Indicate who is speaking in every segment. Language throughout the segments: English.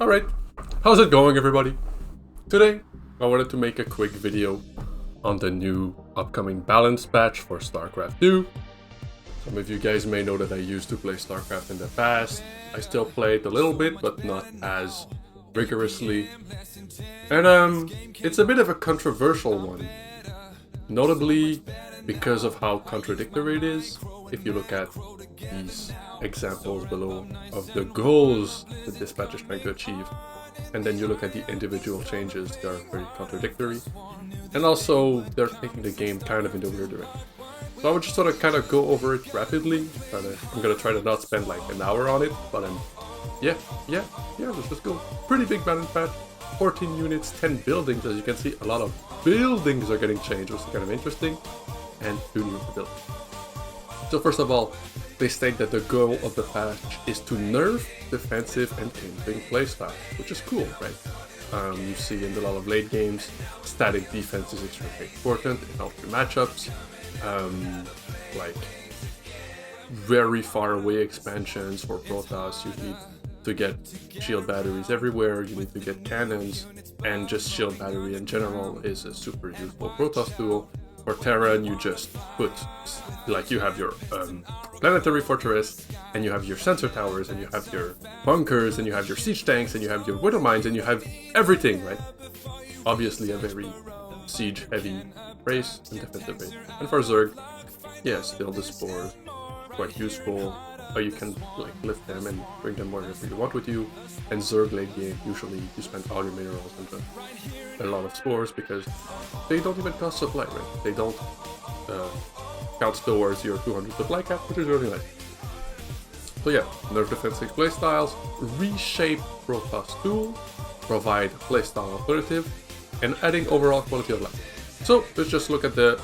Speaker 1: Alright, how's it going everybody? Today, I wanted to make a quick video on the new upcoming balance patch for Starcraft 2. Some of you guys may know that I used to play Starcraft in the past. I still play it a little bit, but not as rigorously. And it's a bit of a controversial one. Notably because of how contradictory it is. If you look at these examples below of the goals that this patch is trying to achieve, and then you look at the individual changes, they are very contradictory. And also, they're taking the game kind of in the weird direction. So I would just sort of kind of go over it rapidly. I'm gonna try to not spend like an hour on it, but yeah, let's just go. Pretty big balance patch, 14 units, 10 buildings. As you can see, a lot of buildings are getting changed, which is kind of interesting, and 2 new buildings. So first of all, they state that the goal of the patch is to nerf defensive and tamping playstyle, which is cool, right? You see in a lot of late games, static defense is extremely important in all 3 matchups. Like very far away expansions for Protoss, you need to get shield batteries everywhere, you need to get cannons, and just shield battery in general is a super useful Protoss tool. For Terran, you just put, like, you have your planetary fortress, and you have your sensor towers, and you have your bunkers, and you have your siege tanks, and you have your widow mines, and you have everything, right? Obviously a very siege heavy race and defensive race. And for Zerg, yeah, still the spores, quite useful. You can like lift them and bring them wherever you want with you. And Zerg late game, usually you spend all your minerals into a lot of spores because they don't even cost supply, right? They don't count towards your 200 supply cap, which is really nice. So yeah, nerf defensive playstyles, reshape Protoss tool, provide playstyle alternative, and adding overall quality of life. So let's just look at the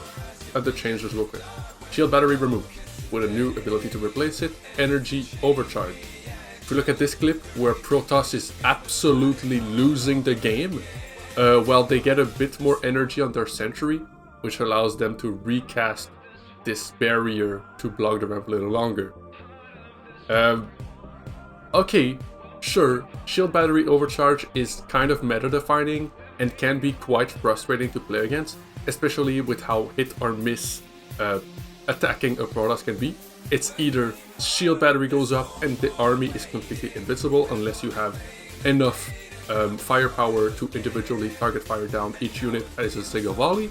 Speaker 1: changes real quick. Shield battery removed, with a new ability to replace it, energy overcharge. If we look at this clip where Protoss is absolutely losing the game, well, they get a bit more energy on their sentry, which allows them to recast this barrier to block the ramp a little longer. Okay, sure, shield battery overcharge is kind of meta-defining and can be quite frustrating to play against, especially with how hit or miss attacking a Protoss can be. It's either shield battery goes up and the army is completely invincible unless you have enough firepower to individually target fire down each unit as a single volley,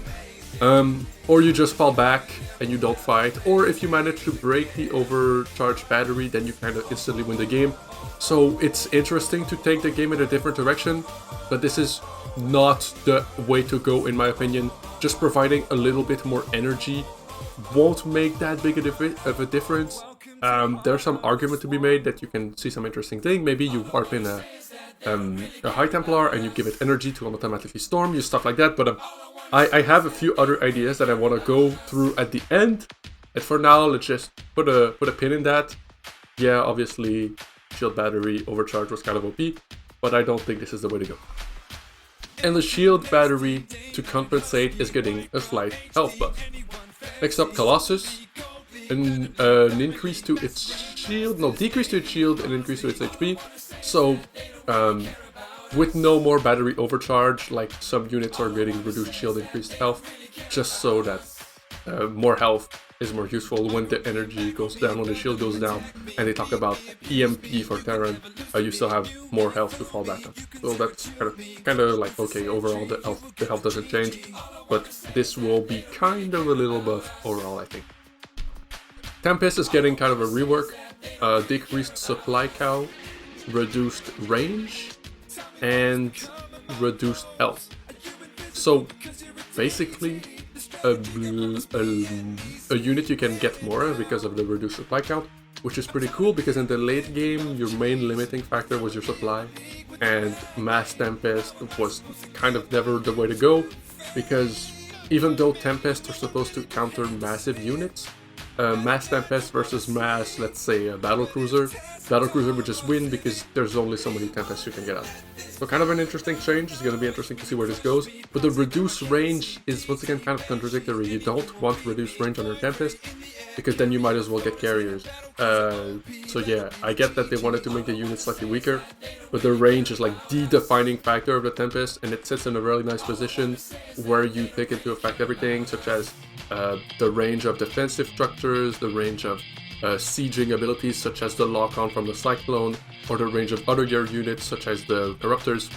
Speaker 1: or you just fall back and you don't fight, or if you manage to break the overcharged battery, then you kind of instantly win the game. So it's interesting to take the game in a different direction, but this is not the way to go in my opinion. Just providing a little bit more energy won't make that big of a difference. There's some argument to be made that you can see some interesting thing. Maybe you warp in a High Templar and you give it energy to automatically storm you, stuff like that. But I have a few other ideas that I want to go through at the end. And for now, let's just put a pin in that. Yeah, obviously, shield battery overcharge was kind of OP, but I don't think this is the way to go. And the shield battery, to compensate, is getting a slight health buff. Next up, Colossus, an increase to its shield, no, decrease to its shield and increase to its HP. So, with no more battery overcharge, like some units are getting reduced shield, increased health, just so that more health is more useful when the energy goes down, when the shield goes down, and they talk about EMP for Terran, you still have more health to fall back on. So that's kind of like, okay, overall the health doesn't change, but this will be kind of a little buff overall, I think. Tempest is getting kind of a rework, decreased supply cow, reduced range, and reduced health. So basically, a unit you can get more because of the reduced supply count, which is pretty cool because in the late game your main limiting factor was your supply, and Mass Tempest was kind of never the way to go, because even though Tempests are supposed to counter massive units, Mass Tempest versus Mass, let's say a battle cruiser, Battlecruiser would just win because there's only so many Tempests you can get out. So kind of an interesting change. It's going to be interesting to see where this goes. But the reduced range is once again kind of contradictory. You don't want reduced range on your Tempest because then you might as well get carriers. So yeah, I get that they wanted to make the unit slightly weaker, but the range is like the defining factor of the Tempest, and it sits in a really nice position where you take into effect everything, such as the range of defensive structures, the range of sieging abilities such as the lock-on from the Cyclone, or the range of other gear units such as the Corruptors.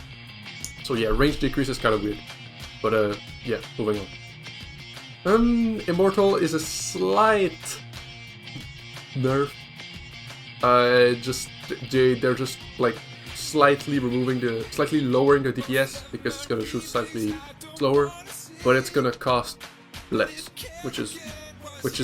Speaker 1: So yeah, range decrease is kind of weird, but yeah, moving on. Immortal is a slight nerf. They're just like slightly lowering the DPS because it's gonna shoot slightly slower, but it's gonna cost less, which is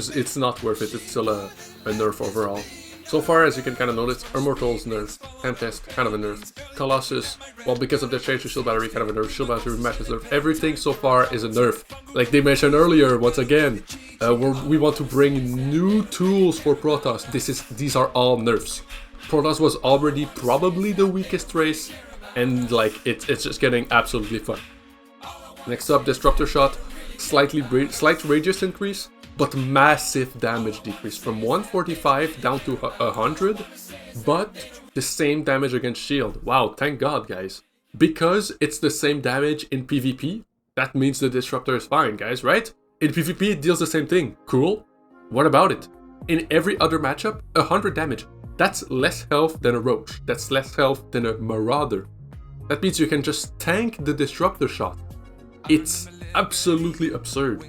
Speaker 1: it's not worth it. It's still a nerf overall. So far, as you can kind of notice, Immortal's nerf, Tempest, kind of a nerf, Colossus, well, because of the change to Shield Battery, kind of a nerf, Shield Battery matches nerf, everything so far is a nerf. Like they mentioned earlier, once again, we want to bring new tools for Protoss. These are all nerfs. Protoss was already probably the weakest race, and like it's just getting absolutely fun. Next up, Disruptor Shot, slight radius increase, but massive damage decrease from 145 down to 100, but the same damage against shield. Wow, thank God, guys. Because it's the same damage in PvP, that means the Disruptor is fine, guys, right? In PvP, it deals the same thing. Cool. What about it? In every other matchup, 100 damage. That's less health than a Roach. That's less health than a Marauder. That means you can just tank the Disruptor Shot. It's absolutely absurd.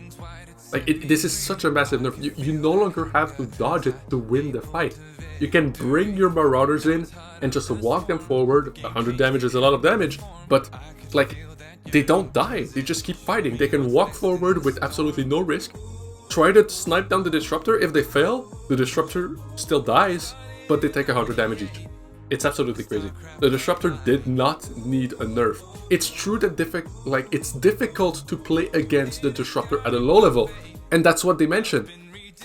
Speaker 1: Like, this is such a massive nerf. You no longer have to dodge it to win the fight. You can bring your Marauders in and just walk them forward. 100 damage is a lot of damage, but like, they don't die. They just keep fighting. They can walk forward with absolutely no risk. Try to snipe down the Disruptor. If they fail, the Disruptor still dies, but they take 100 damage each. It's absolutely crazy. The Disruptor did not need a nerf. It's true that it's difficult to play against the Disruptor at a low level, and that's what they mentioned.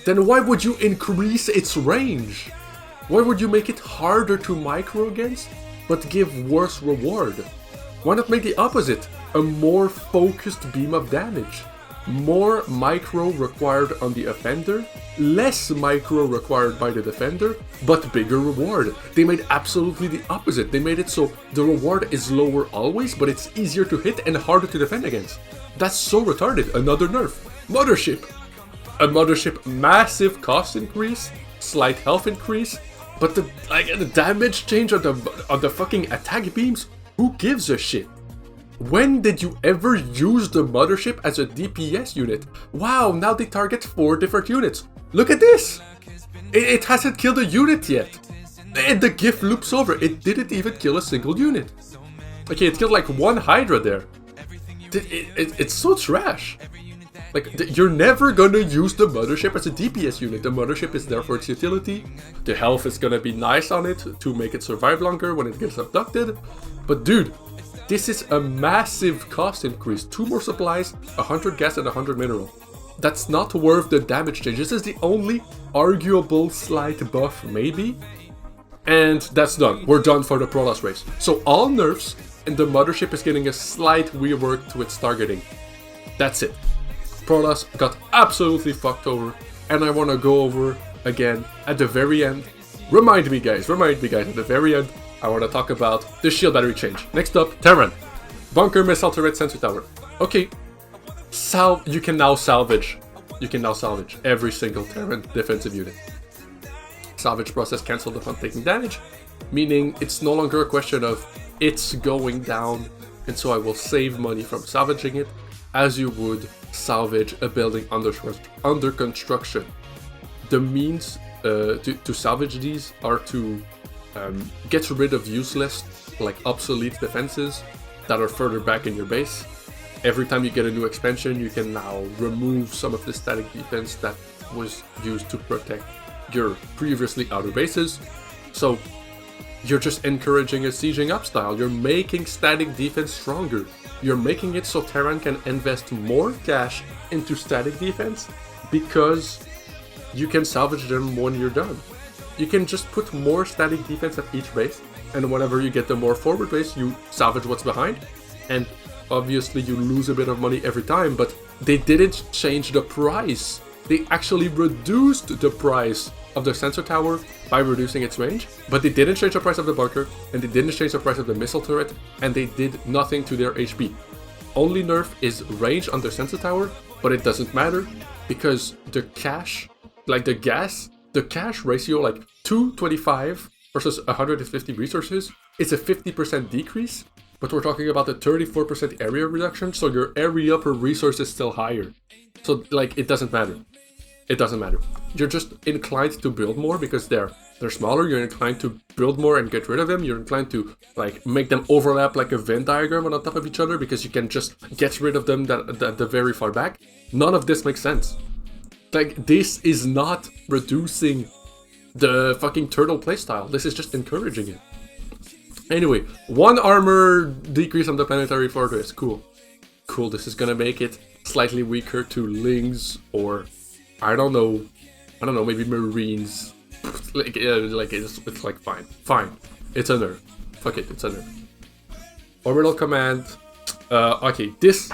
Speaker 1: Then why would you increase its range? Why would you make it harder to micro against, but give worse reward? Why not make the opposite? A more focused beam of damage. More micro required on the offender, less micro required by the defender, but bigger reward. They made absolutely the opposite. They made it so the reward is lower always, but it's easier to hit and harder to defend against. That's so retarded. Another nerf. Mothership. A Mothership massive cost increase, slight health increase, but the damage change on the fucking attack beams, who gives a shit? When did you ever use the Mothership as a DPS unit? Wow, now they target 4 different units. Look at this! It hasn't killed a unit yet. And the GIF loops over. It didn't even kill a single unit. Okay, it killed like 1 Hydra there. It's so trash. Like, you're never gonna use the Mothership as a DPS unit. The Mothership is there for its utility. The health is gonna be nice on it to make it survive longer when it gets abducted. But dude, this is a massive cost increase. 2 more supplies, 100 gas and 100 mineral. That's not worth the damage change. This is the only arguable slight buff, maybe. And that's done. We're done for the Protoss race. So all nerfs, and the Mothership is getting a slight rework to its targeting. That's it. Protoss got absolutely fucked over. And I want to go over again at the very end. Remind me guys, at the very end. I want to talk about the shield battery change. Next up, Terran. Bunker, missile turret, sensor tower. Okay, you can now salvage every single Terran defensive unit. Salvage process cancelled upon taking damage, meaning it's no longer a question of it's going down, and so I will save money from salvaging it, as you would salvage a building under construction. The means to salvage these are to get rid of useless, like obsolete defenses that are further back in your base. Every time you get a new expansion, you can now remove some of the static defense that was used to protect your previously outer bases. So you're just encouraging a sieging up style. You're making static defense stronger. You're making it so Terran can invest more cash into static defense because you can salvage them when you're done. you can just put more static defense at each base, and whenever you get the more forward base, you salvage what's behind, and obviously you lose a bit of money every time, but they didn't change the price. They actually reduced the price of the sensor tower by reducing its range, but they didn't change the price of the bunker, and they didn't change the price of the missile turret, and they did nothing to their HP. Only nerf is range on the sensor tower, but it doesn't matter because the cash, like the cash ratio, like 225 versus 150 resources, is a 50% decrease, but we're talking about a 34% area reduction, so your area per resource is still higher. So like it doesn't matter. It doesn't matter. You're just inclined to build more because they're smaller. You're inclined to build more and get rid of them. You're inclined to like make them overlap like a Venn diagram on top of each other because you can just get rid of them at the very far back. None of this makes sense. Like, this is not reducing the fucking turtle playstyle. This is just encouraging it. Anyway, 1 armor decrease on the planetary fortress. Cool. Cool, this is gonna make it slightly weaker to Lings or, I don't know, maybe Marines. Like it's like fine. Fine. It's a nerf. Fuck it, it's a nerf. Orbital command. Okay, this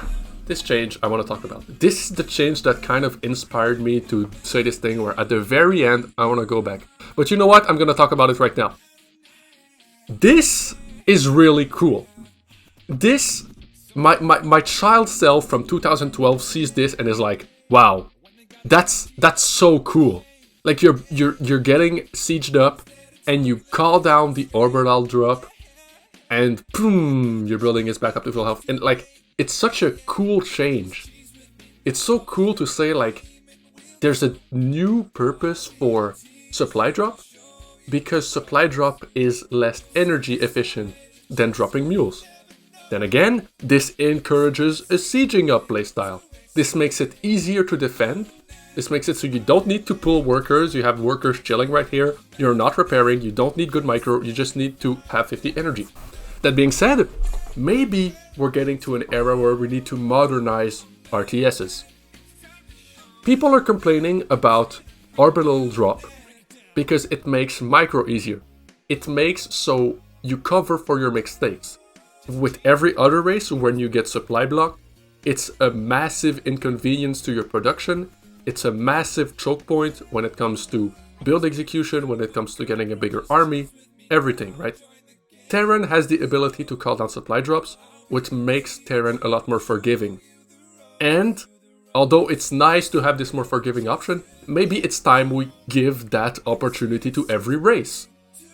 Speaker 1: change I want to talk about. This is the change that kind of inspired me to say this thing where at the very end I want to go back. But you know what? I'm going to talk about it right now. This is really cool. This, my child self from 2012 sees this and is like, wow, that's so cool. Like you're getting sieged up and you call down the Orbital Drop and boom, your building is back up to full health. And like, it's such a cool change. It's so cool to say like, there's a new purpose for supply drop because supply drop is less energy efficient than dropping mules. Then again, this encourages a sieging up playstyle. This makes it easier to defend. This makes it so you don't need to pull workers. You have workers chilling right here. You're not repairing. You don't need good micro. You just need to have 50 energy. That being said, maybe we're getting to an era where we need to modernize RTSs. People are complaining about Orbital Drop because it makes micro easier. It makes so you cover for your mistakes. With every other race, when you get supply blocked, it's a massive inconvenience to your production. It's a massive choke point when it comes to build execution, when it comes to getting a bigger army, everything, right? Terran has the ability to call down supply drops, which makes Terran a lot more forgiving. And although it's nice to have this more forgiving option, maybe it's time we give that opportunity to every race.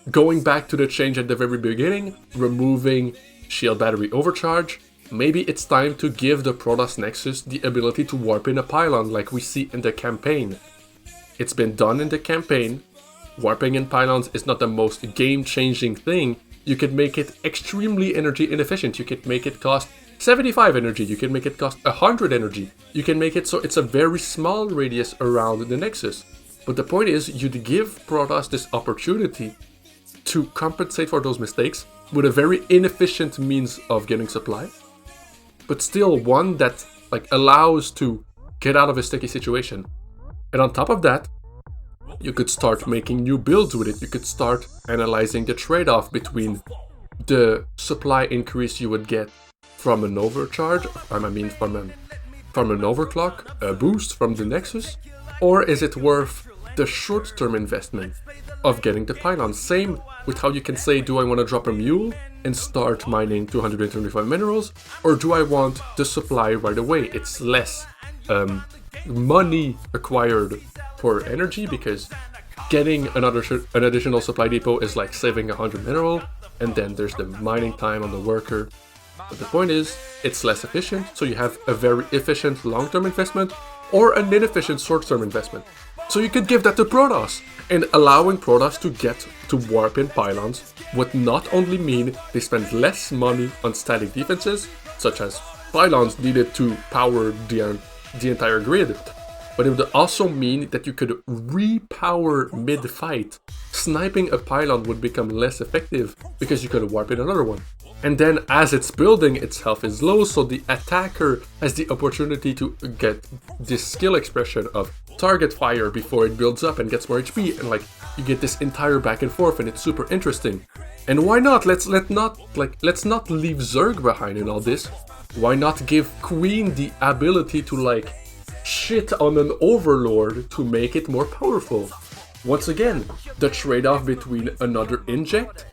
Speaker 1: Going back to the change at the very beginning, removing shield battery overcharge, maybe it's time to give the Protoss Nexus the ability to warp in a pylon like we see in the campaign. It's been done in the campaign. Warping in pylons is not the most game-changing thing. You could make it extremely energy inefficient. You could make it cost 75 energy. You can make it cost 100 energy. You can make it so it's a very small radius around the Nexus. But the point is, you'd give Protoss this opportunity to compensate for those mistakes with a very inefficient means of getting supply, but still one that like allows to get out of a sticky situation. And on top of that, you could start making new builds with it. You could start analyzing the trade-off between the supply increase you would get from an overcharge, from an overclock, a boost from the Nexus, or is it worth the short-term investment of getting the pylon? Same with how you can say, do I want to drop a mule and start mining 225 minerals, or do I want the supply right away? It's less money acquired for energy because getting an additional supply depot is like saving 100 mineral, and then there's the mining time on the worker. But the point is, it's less efficient, so you have a very efficient long-term investment or an inefficient short-term investment. So you could give that to Protoss, and allowing Protoss to get to warp in pylons would not only mean they spend less money on static defenses, such as pylons needed to power the entire grid, but it would also mean that you could repower mid-fight. Sniping a pylon would become less effective because you could warp in another one. And then as it's building, its health is low, so the attacker has the opportunity to get this skill expression of target fire before it builds up and gets more HP. And like, you get this entire back and forth, and it's super interesting. And why not? Let's not leave Zerg behind in all this. Why not give Queen the ability to like shit on an Overlord to make it more powerful? Once again, the trade-off between another inject,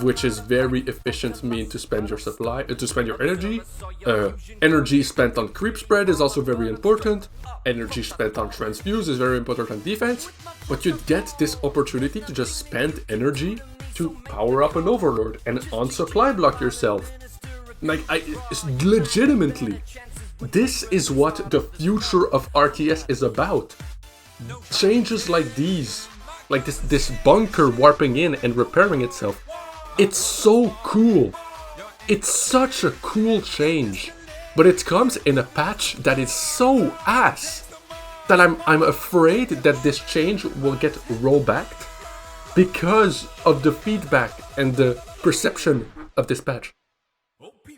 Speaker 1: which is very efficient mean to spend your supply, to spend your energy. Energy spent on creep spread is also very important. Energy spent on transfuse is very important on defense. But you get this opportunity to just spend energy to power up an Overlord and on supply block yourself. Like, legitimately, this is what the future of RTS is about. Changes like these, like this bunker warping in and repairing itself, it's so cool. It's such a cool change, but it comes in a patch that is so ass that I'm afraid that this change will get rollbacked because of the feedback and the perception of this patch.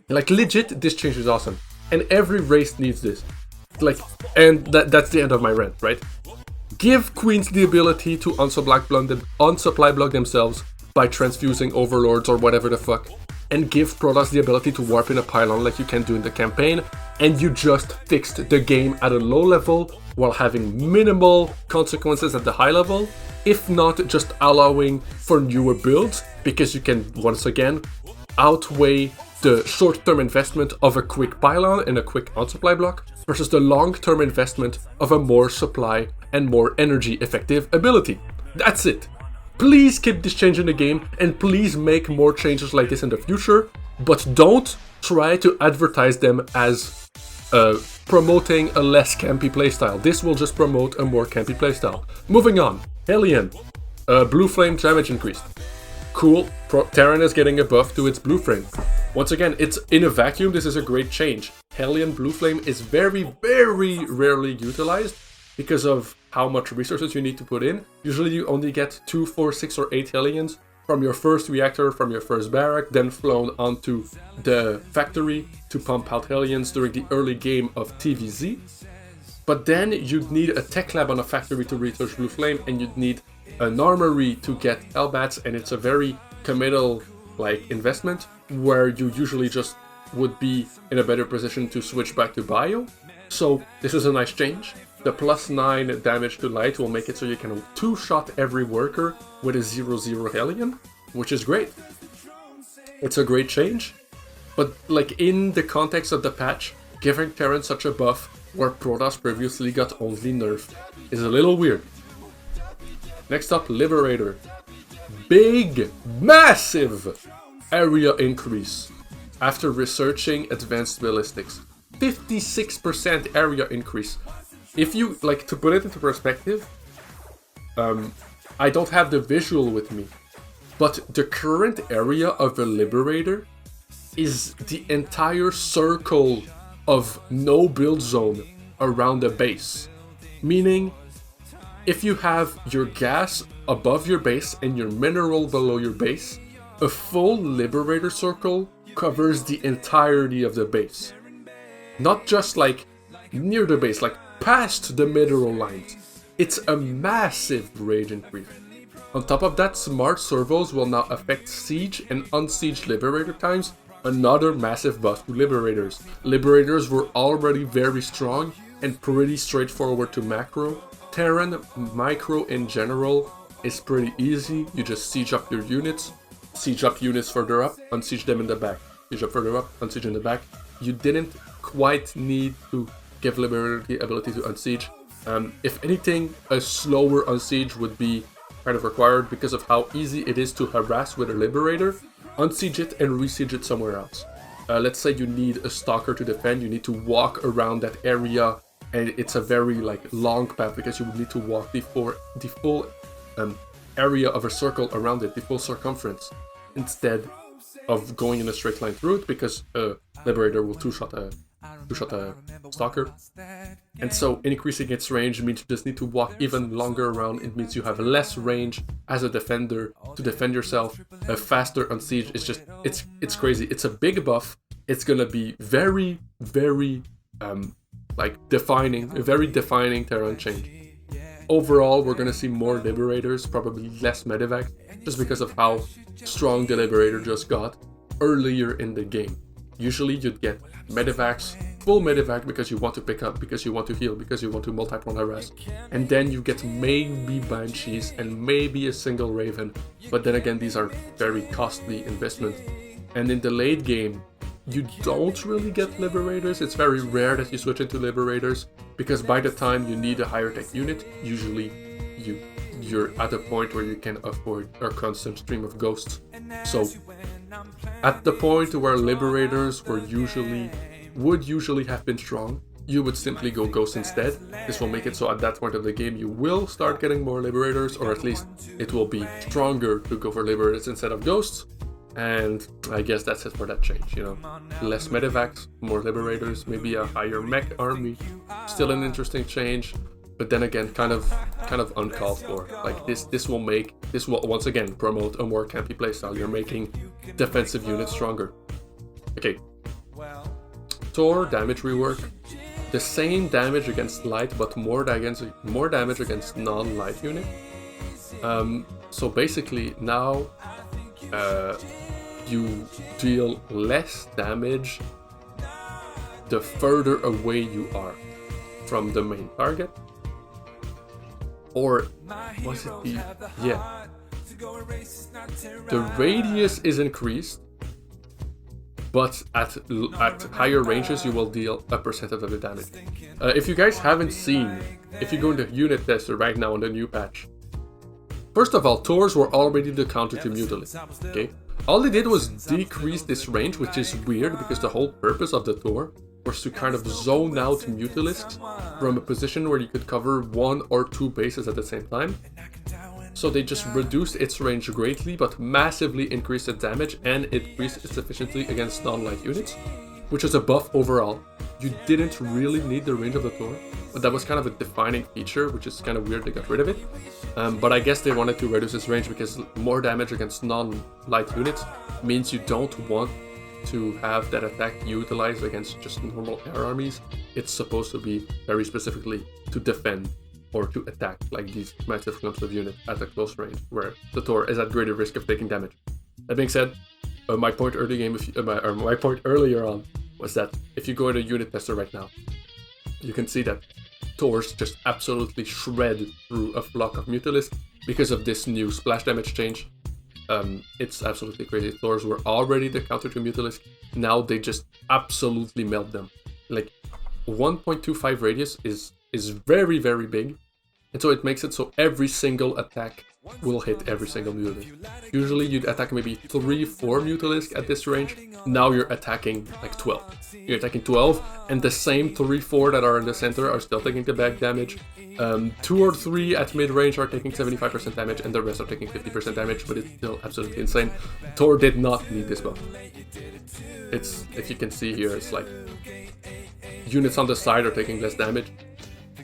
Speaker 1: Like, legit, this change is awesome, and every race needs this. Like, and that's the end of my rant, right? Give Queens the ability to unsupply block themselves by transfusing Overlords or whatever the fuck, and give Protoss the ability to warp in a pylon like you can do in the campaign, and you just fixed the game at a low level while having minimal consequences at the high level, if not just allowing for newer builds, because you can once again outweigh the short-term investment of a quick pylon and a quick unsupply block versus the long-term investment of a more supply and more energy effective ability. That's it. Please keep this change in the game, and please make more changes like this in the future, but don't try to advertise them as promoting a less campy playstyle. This will just promote a more campy playstyle. Moving on. Hellion. Blue flame damage increased. Cool. Terran is getting a buff to its blue flame. Once again, it's in a vacuum, this is a great change. Hellion blue flame is very, very rarely utilized because of how much resources you need to put in. Usually you only get 2, 4, 6, or 8 Hellions from your first reactor, from your first barrack, then flown onto the factory to pump out Hellions during the early game of TVZ. But then you'd need a tech lab on a factory to research blue flame, and you'd need an armory to get Hellbats, and it's a very committal like investment where you usually just would be in a better position to switch back to bio. So this is a nice change. The +9 damage to light will make it so you can two-shot every worker with a 0/0 Hellion, which is great. It's a great change, but like in the context of the patch, giving Terran such a buff where Protoss previously got only nerfed is a little weird. Next up, Liberator. Big, massive area increase after researching advanced ballistics. 56% area increase. If you, like, to put it into perspective, I don't have the visual with me, but the current area of a Liberator is the entire circle of no build zone around a base. Meaning, if you have your gas above your base and your mineral below your base, a full Liberator circle covers the entirety of the base. Not just like near the base, like past the mineral lines. It's a massive rage increase. On top of that, smart servos will now affect siege and unsiege Liberator times, another massive buff to Liberators. Liberators were already very strong and pretty straightforward to macro. Terran micro in general is pretty easy. You just siege up your units, siege up units further up, unsiege them in the back. Siege up further up, unsiege in the back. You didn't quite need to give Liberator the ability to unsiege. If anything, a slower unsiege would be kind of required because of how easy it is to harass with a Liberator. Unsiege it and resiege it somewhere else. Let's say you need a Stalker to defend, you need to walk around that area, and it's a very like long path because you would need to walk the full area of a circle around it, the full circumference, instead of going in a straight line through it, because Liberator will two-shot a Stalker. And so increasing its range means you just need to walk even longer around. It means you have less range as a defender to defend yourself. A faster unsiege. It's just, it's crazy. It's a big buff. It's gonna be very, very like defining, a very defining Terran change. overall, we're gonna see more Liberators, probably less Medivac, just because of how strong the Liberator just got earlier in the game. Usually you'd get Medivacs, full Medivac because you want to pick up, because you want to heal, because you want to multi-prone harass. And then you get maybe Banshees and maybe a single Raven. But then again, these are very costly investments. And in the late game, you don't really get Liberators. It's very rare that you switch into Liberators, because by the time you need a higher tech unit, usually you're at a point where you can afford a constant stream of ghosts. So at the point where Liberators would usually have been strong, you would simply go Ghost instead. This will make it so at that point of the game you will start getting more Liberators, or at least it will be stronger to go for Liberators instead of Ghosts. And I guess that's it for that change, you know. Less Medivacs, more Liberators, maybe a higher mech army. Still an interesting change, but then again, kind of uncalled for. Like this will once again promote a more campy playstyle. You're making defensive units stronger. Okay. Thor damage rework. The same damage against light, but more damage against non-light unit. So basically now you deal less damage the further away you are from the main target. Or was it the radius is increased, but at higher ranges you will deal a percentage of the damage. If you guys haven't seen, if you go into unit tester right now on the new patch, first of all, Thors were already the counter to Mutalisk, okay? All they did was decrease this range, which is weird because the whole purpose of the Thor was to kind of zone out Mutalisks from a position where you could cover 1 or 2 bases at the same time. So they just reduced its range greatly, but massively increased its damage and increased its efficiency against non-light units, which is a buff overall. You didn't really need the range of the Thor, but that was kind of a defining feature, which is kind of weird they got rid of it. But I guess they wanted to reduce its range because more damage against non-light units means you don't want to have that attack utilized against just normal air armies. It's supposed to be very specifically to defend or to attack, like these massive clumps of units at a close range, where the Thor is at greater risk of taking damage. That being said, my point earlier on was that if you go into unit tester right now, you can see that Thors just absolutely shred through a flock of Mutalisk because of this new splash damage change. It's absolutely crazy. Thors were already the counter to Mutalisk. Now they just absolutely melt them. Like 1.25 radius is very, very big. And so it makes it so every single attack will hit every single Mutalisk. Usually you'd attack maybe 3-4 Mutalisk at this range. Now you're attacking like 12. You're attacking 12, and the same 3-4 that are in the center are still taking the back damage. 2 or 3 at mid-range are taking 75% damage, and the rest are taking 50% damage, but it's still absolutely insane. Thor did not need this buff. It's, if you can see here, it's like units on the side are taking less damage.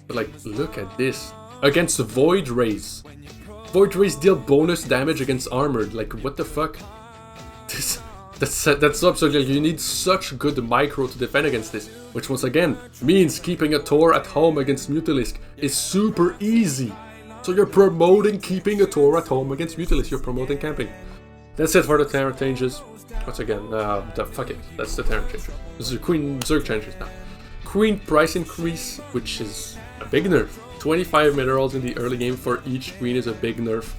Speaker 1: But like, look at this. Against Void Rays. Void Rays deal bonus damage against armored. Like, what the fuck? That's so absurd. You need such good micro to defend against this. Which once again means keeping a Thor at home against Mutalisk is super easy. So you're promoting keeping a Thor at home against Mutalisk. You're promoting camping. That's it for the Terran changes. Once again, fuck it. That's the Terran changes. This is the Queen Zerg changes now. Queen price increase, which is a big nerf. 25 minerals in the early game for each queen is a big nerf.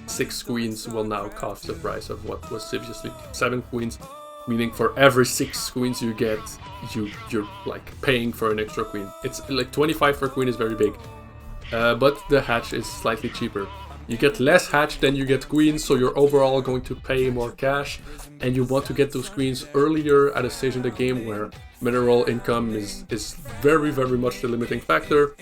Speaker 1: 6 queens will now cost the price of what was previously 7 queens, meaning for every 6 queens you get, you're like paying for an extra queen. It's like 25 for a queen is very big, but the hatch is slightly cheaper. You get less hatch than you get queens, so you're overall going to pay more cash, and you want to get those queens earlier at a stage in the game where mineral income is very, very much the limiting factor.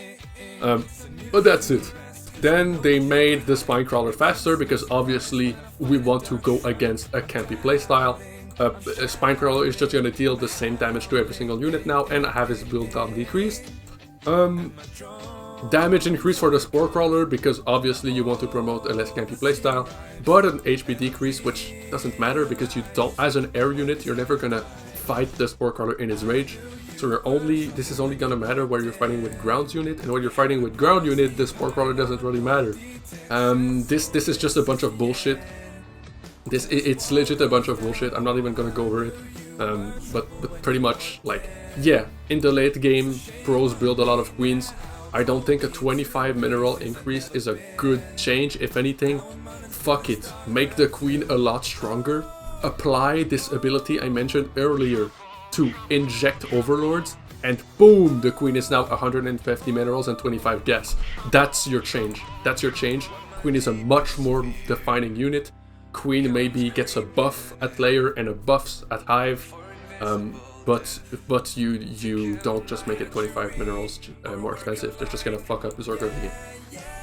Speaker 1: But that's it. Then they made the Spinecrawler faster, because obviously we want to go against a campy playstyle. A Spinecrawler is just going to deal the same damage to every single unit now and have his build down decreased. Damage increase for the Spore Crawler, because obviously you want to promote a less campy playstyle, but an HP decrease, which doesn't matter because you don't, as an air unit, you're never gonna fight the Spore Crawler in his rage. So this is only gonna matter where you're fighting with ground unit, and when you're fighting with ground unit, the Spore Crawler doesn't really matter. This is just a bunch of bullshit. It's legit a bunch of bullshit. I'm not even gonna go over it. But pretty much, like, yeah, in the late game, pros build a lot of queens. I don't think a 25 mineral increase is a good change. If anything, fuck it. Make the queen a lot stronger. Apply this ability I mentioned earlier to inject overlords, and boom, the queen is now 150 minerals and 25 gas. That's your change. That's your change. Queen is a much more defining unit. Queen maybe gets a buff at layer and a buffs at hive, but you don't just make it 25 minerals more expensive. They're just gonna fuck up the Zerg of the game.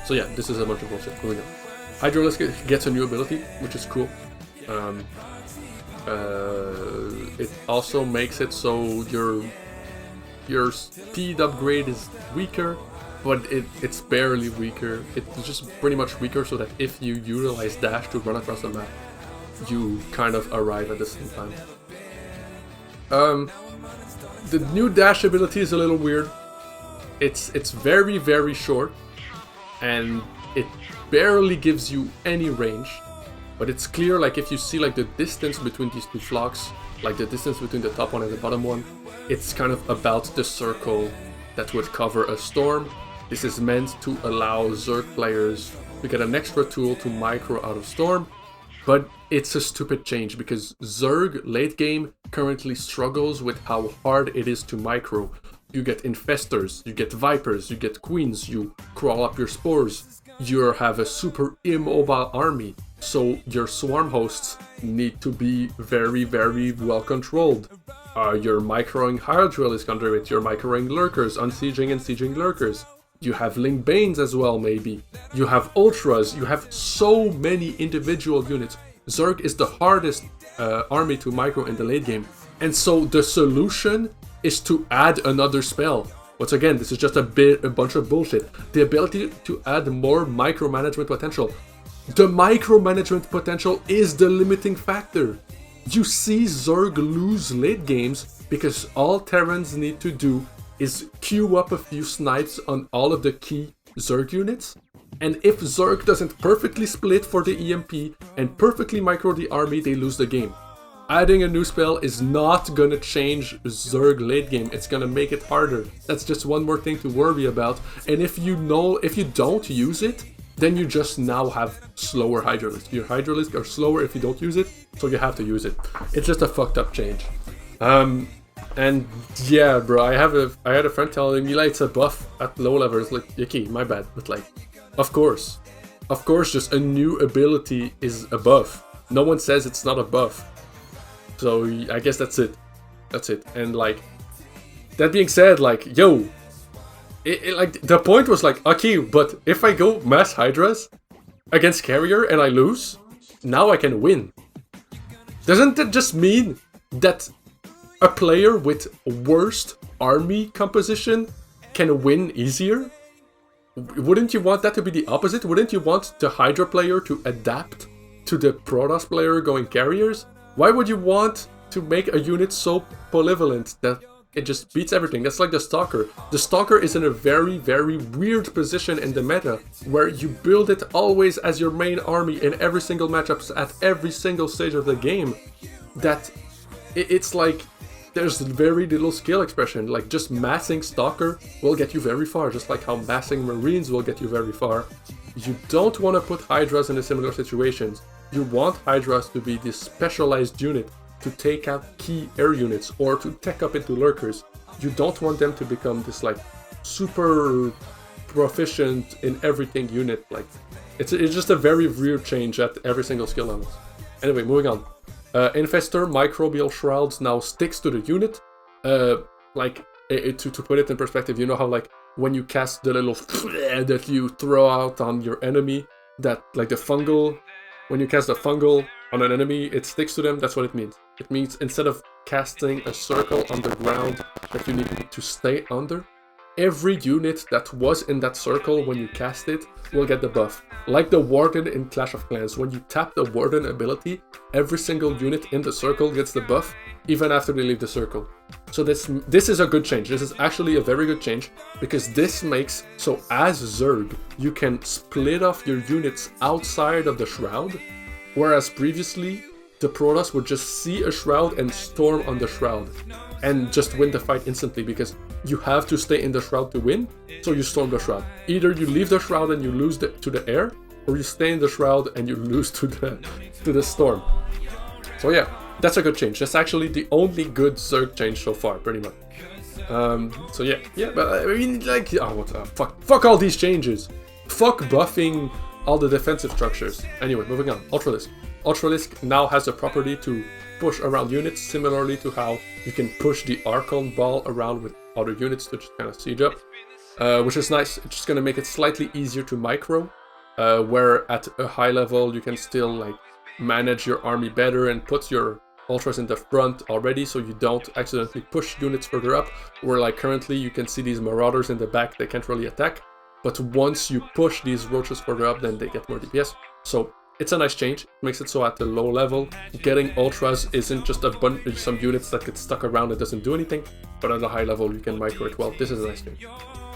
Speaker 1: So yeah, this is a bunch of bullshit. Moving on. Hydralisk gets a new ability, which is cool. It also makes it so your speed upgrade is weaker, but it's barely weaker. It's just pretty much weaker so that if you utilize dash to run across the map, you kind of arrive at the same time. The new dash ability is a little weird. It's very, very short, and it barely gives you any range. But it's clear, like, if you see like the distance between these two flocks, like the distance between the top one and the bottom one, it's kind of about the circle that would cover a storm. This is meant to allow Zerg players to get an extra tool to micro out of storm, but it's a stupid change because Zerg late game currently struggles with how hard it is to micro. You get infestors, you get vipers, you get queens, you crawl up your spores, you have a super immobile army, so your swarm hosts need to be very, very well controlled. You're microing Hydralisk under it, you're microing lurkers, unsieging and sieging lurkers. You have Link Banes as well, maybe. You have Ultras, you have so many individual units. Zerg is the hardest army to micro in the late game. And so the solution is to add another spell. Once again, this is just a bunch of bullshit. The ability to add more micromanagement potential. The micromanagement potential is the limiting factor. You see Zerg lose late games because all Terrans need to do is queue up a few snipes on all of the key Zerg units. And if Zerg doesn't perfectly split for the EMP and perfectly micro the army, they lose the game. Adding a new spell is not gonna change Zerg late game, it's gonna make it harder. That's just one more thing to worry about. And if you don't use it, then you just now have slower Hydralisk. Your Hydralisk are slower if you don't use it, so you have to use it. It's just a fucked up change. And yeah, bro, I had a friend telling me like it's a buff at low levels. Like, okay, my bad, but like, of course, just a new ability is a buff. No one says it's not a buff. So I guess that's it. And like, that being said, like, yo, like the point was like, okay, but if I go mass Hydras against Carrier and I lose, now I can win. Doesn't that just mean that a player with worst army composition can win easier? Wouldn't you want that to be the opposite? Wouldn't you want the Hydra player to adapt to the Protoss player going Carriers? Why would you want to make a unit so polyvalent that it just beats everything? That's like the Stalker. The Stalker is in a very, very weird position in the meta, where you build it always as your main army in every single matchup at every single stage of the game. That it's like there's very little skill expression. Like, just massing Stalker will get you very far, just like how massing Marines will get you very far. You don't want to put Hydras in a similar situations. You want Hydras to be this specialized unit to take out key air units or to tech up into lurkers. You don't want them to become this like super proficient in everything unit. Like, it's just a very weird change at every single skill level. Anyway, moving on. Infestor Microbial Shrouds now sticks to the unit. Like, to put it in perspective, you know how like when you cast the little that you throw out on your enemy, that like the fungal, when you cast the fungal on an enemy, it sticks to them. That's what it means. It means instead of casting a circle on the ground that you need to stay under, every unit that was in that circle when you cast it will get the buff. Like the Warden in Clash of Clans, when you tap the Warden ability, every single unit in the circle gets the buff, even after they leave the circle. So this is a good change. This is actually a very good change, because this makes, so as Zerg, you can split off your units outside of the Shroud, whereas previously, the Protoss would just see a Shroud and storm on the Shroud, and just win the fight instantly, because you have to stay in the Shroud to win, so you storm the Shroud. Either you leave the Shroud and you lose to the air, or you stay in the Shroud and you lose to the storm. So yeah, that's a good change. That's actually the only good Zerg change so far, pretty much. So yeah, but I mean, like, oh, what the fuck all these changes. Fuck buffing all the defensive structures. Anyway, moving on. Ultralisk. Ultralisk now has the property to push around units, similarly to how you can push the Archon ball around with other units to just kind of siege up, which is nice. It's just going to make it slightly easier to micro, where at a high level you can still like manage your army better and put your Ultras in the front already, so you don't accidentally push units further up, where like currently you can see these Marauders in the back, they can't really attack, but once you push these Roaches further up, then they get more DPS. So it's a nice change. It makes it so at the low level, getting Ultras isn't just a bunch of some units that get stuck around and doesn't do anything, but at a high level you can micro it well. This is a nice change.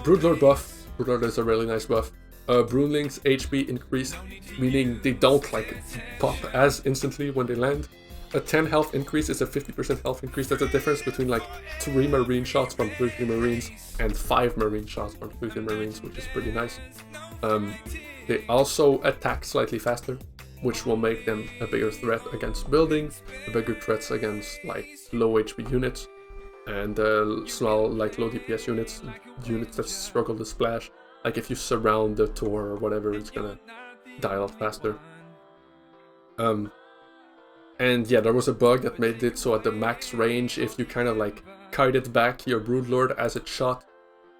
Speaker 1: Broodlord buff. Broodlord is a really nice buff. Broodlings HP increased, meaning they don't like pop as instantly when they land. A 10 health increase is a 50% health increase. That's a difference between like 3 Marine shots from 3 Marines and 5 Marine shots from 3 Marines, which is pretty nice. They also attack slightly faster, which will make them a bigger threat against buildings, a bigger threats against like low HP units, and small like low DPS units that struggle to splash. Like if you surround the Tor or whatever, it's gonna die a lot faster. And yeah, there was a bug that made it so at the max range, if you kind of like kited back your Broodlord as it shot,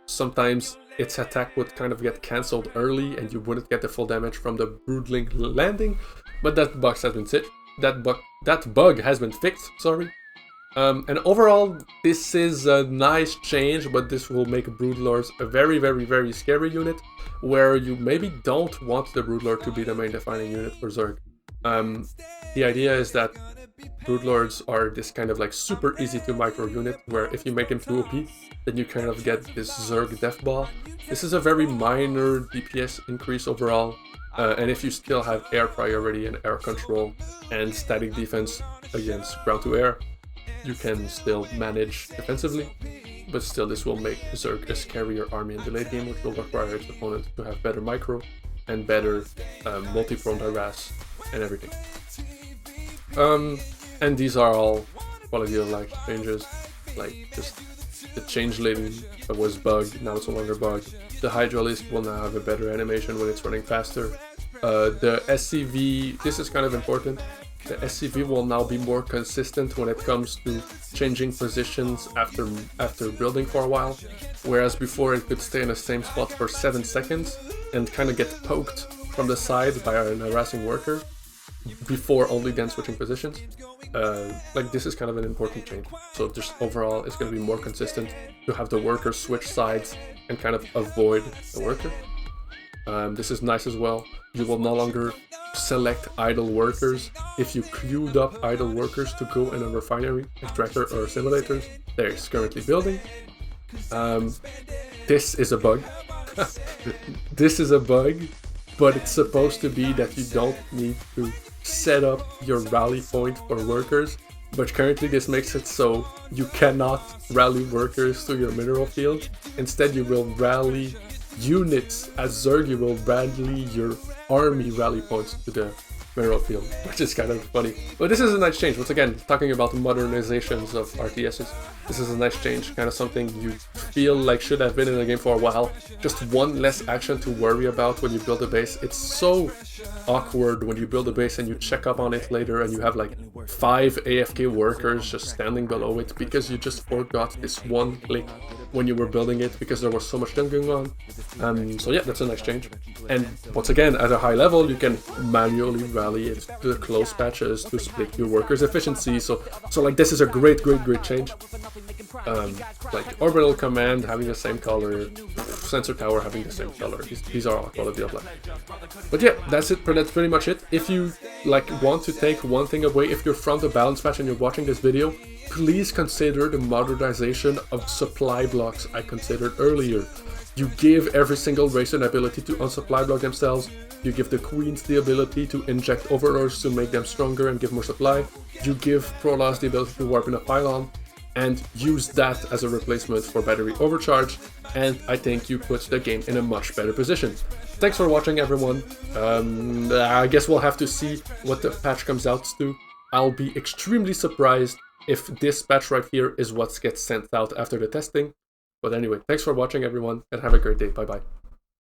Speaker 1: sometimes its attack would kind of get cancelled early and you wouldn't get the full damage from the Broodling landing, but that bug has been that bug has been fixed, sorry. And overall, this is a nice change, but this will make Broodlords a very, very, very scary unit, where you maybe don't want the Broodlord to be the main defining unit for Zerg. The idea is that Broodlords are this kind of like super easy to micro unit, where if you make them too OP, then you kind of get this Zerg death ball. This is a very minor DPS increase overall, and if you still have air priority and air control and static defense against ground to air, you can still manage defensively, but still this will make Zerg a scarier army in the late game, which will require its opponent to have better micro and better multi-prone harass and everything. And these are all quality of life changes, like just the changeling was bugged, now it's no longer bugged. The Hydralisk will now have a better animation when it's running faster. The SCV, this is kind of important, the SCV will now be more consistent when it comes to changing positions after building for a while, whereas before it could stay in the same spot for 7 seconds and kind of get poked from the side by an harassing worker, before only then switching positions. Like this is kind of an important change. So just overall it's going to be more consistent to have the worker switch sides and kind of avoid the worker. This is nice as well. You will no longer select idle workers. If you queued up idle workers to go in a refinery, extractor, or simulators, they're currently building. This is a bug. This is a bug, but it's supposed to be that you don't need to set up your rally point for workers, but currently this makes it so you cannot rally workers to your mineral field. Instead you will rally units. As Zerg you will rally your army rally points to the mineral field, which is kind of funny. But this is a nice change. Once again, talking about modernizations of RTSs, this is a nice change, kind of something you feel like should have been in the game for a while. Just one less action to worry about when you build a base. It's so awkward when you build a base and you check up on it later and you have like 5 AFK workers just standing below it because you just forgot this one click when you were building it because there was so much thing going on. So yeah, that's a nice change. And once again, at a high level, you can manually rally it to the close patches to split your workers' efficiency. So like this is a great change. like Orbital Command having the same color, Sensor Tower having the same color. These are all quality of life. But yeah, that's it. That's pretty much it. If you like want to take one thing away, if you're from the balance patch and you're watching this video, please consider the modernization of supply blocks I considered earlier. You give every single race an ability to unsupply block themselves. You give the queens the ability to inject overlords to make them stronger and give more supply. You give Protoss the ability to warp in a pylon and use that as a replacement for battery overcharge, and I think you put the game in a much better position. Thanks for watching, everyone. I guess we'll have to see what the patch comes out to. I'll be extremely surprised if this patch right here is what gets sent out after the testing. But anyway, thanks for watching, everyone, and have a great day. Bye-bye.